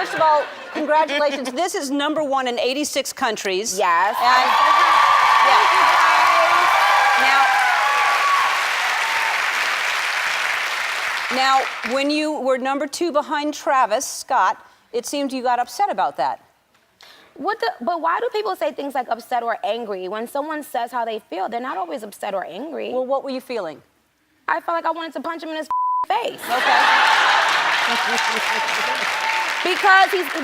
first of all, congratulations. This is #1 in 86 countries. Yes. And, Thank you guys. Now, when you were #2 behind Travis Scott, it seemed you got upset about that. But why do people say things like upset or angry? When someone says how they feel, they're not always upset or angry. Well, what were you feeling? I felt like I wanted to punch him in his face. Okay.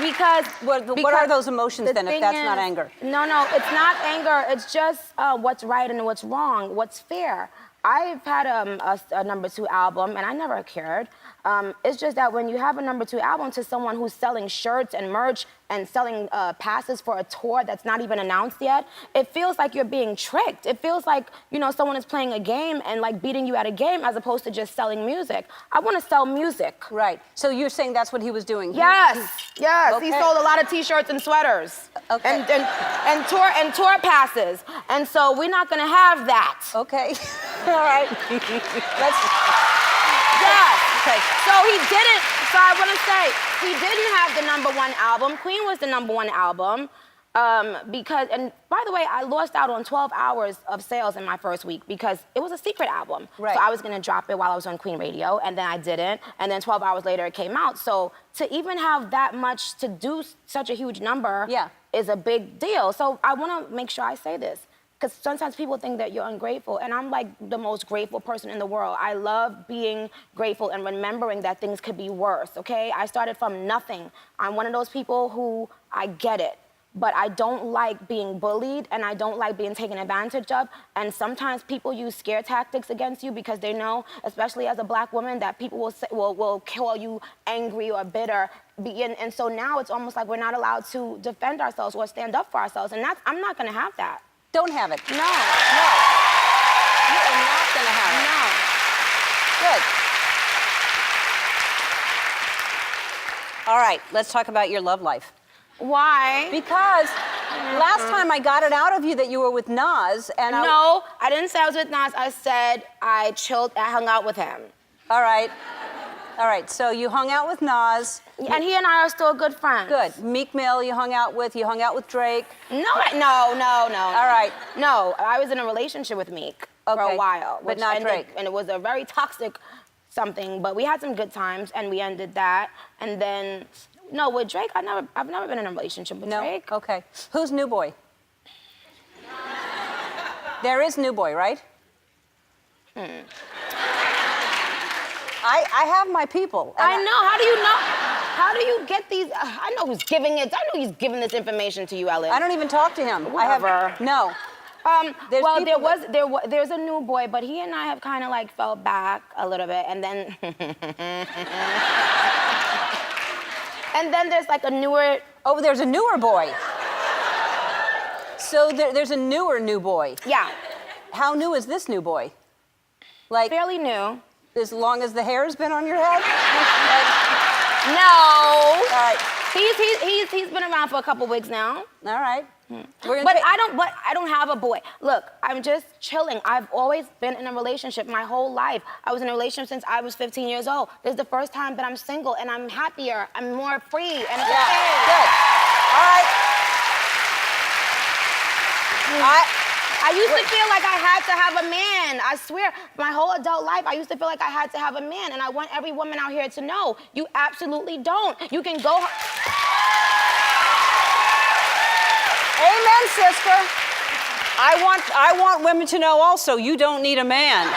because what are those emotions then, if that's not anger? No, it's not anger. It's just what's right and what's wrong, what's fair. I've had a #2 album, and I never cared. It's just that when you have a #2 album to someone who's selling shirts and merch and selling passes for a tour that's not even announced yet, it feels like you're being tricked. It feels like, you know, someone is playing a game and like beating you at a game as opposed to just selling music. I want to sell music. Right. So you're saying that's what he was doing? Yes. Yes. Okay. He sold a lot of T-shirts and sweaters. Okay. And tour passes. And so we're not gonna have that. Okay. All right. Yes. Okay. So he didn't. So I want to say he didn't have the #1 album. Queen was the #1 album. Because, and by the way, I lost out on 12 hours of sales in my first week because it was a secret album. Right. So I was gonna drop it while I was on Queen Radio, and then I didn't, and then 12 hours later it came out. So to even have that much to do such a huge number is a big deal. So I wanna make sure I say this, because sometimes people think that you're ungrateful, and I'm like the most grateful person in the world. I love being grateful and remembering that things could be worse, okay? I started from nothing. I'm one of those people who, I get it, but I don't like being bullied, and I don't like being taken advantage of, and sometimes people use scare tactics against you because they know, especially as a Black woman, that people will call you angry or bitter. And so now it's almost like we're not allowed to defend ourselves or stand up for ourselves, and I'm not gonna have that. Don't have it. No. No. You are not going to have it. No. Good. All right, let's talk about your love life. Why? Because last time I got it out of you that you were with Nas, and No, I didn't say I was with Nas. I said I hung out with him. All right. All right, so you hung out with Nas. And he and I are still good friends. Good. Meek Mill you hung out with Drake. No. All right. No, I was in a relationship with Meek for a while. But not Drake. And it was a very toxic something, but we had some good times and we ended that. And then, no, with Drake, I've never been in a relationship with Drake. No? Okay. Who's New Boy? There is New Boy, right? I have my people. I know. How do you know? How do you get these? I know who's giving it. I know he's giving this information to you, Ellen. I don't even talk to him. Whatever. No. There's a New Boy, but he and I have kind of like fell back a little bit, and then and then there's like a newer. Oh, there's a newer boy. So there's a newer New Boy. Yeah. How new is this New Boy? Like fairly new. As long as the hair's been on your head? No. All right. He's been around for a couple weeks now. All right. But I don't have a boy. Look, I'm just chilling. I've always been in a relationship my whole life. I was in a relationship since I was 15 years old. This is the first time that I'm single, and I'm happier. I'm more free, and it's okay. Good. All right. I used to feel like I had to have a man. I swear, my whole adult life, I used to feel like I had to have a man, and I want every woman out here to know, you absolutely don't. You can go... Amen, sister. I want women to know also, you don't need a man.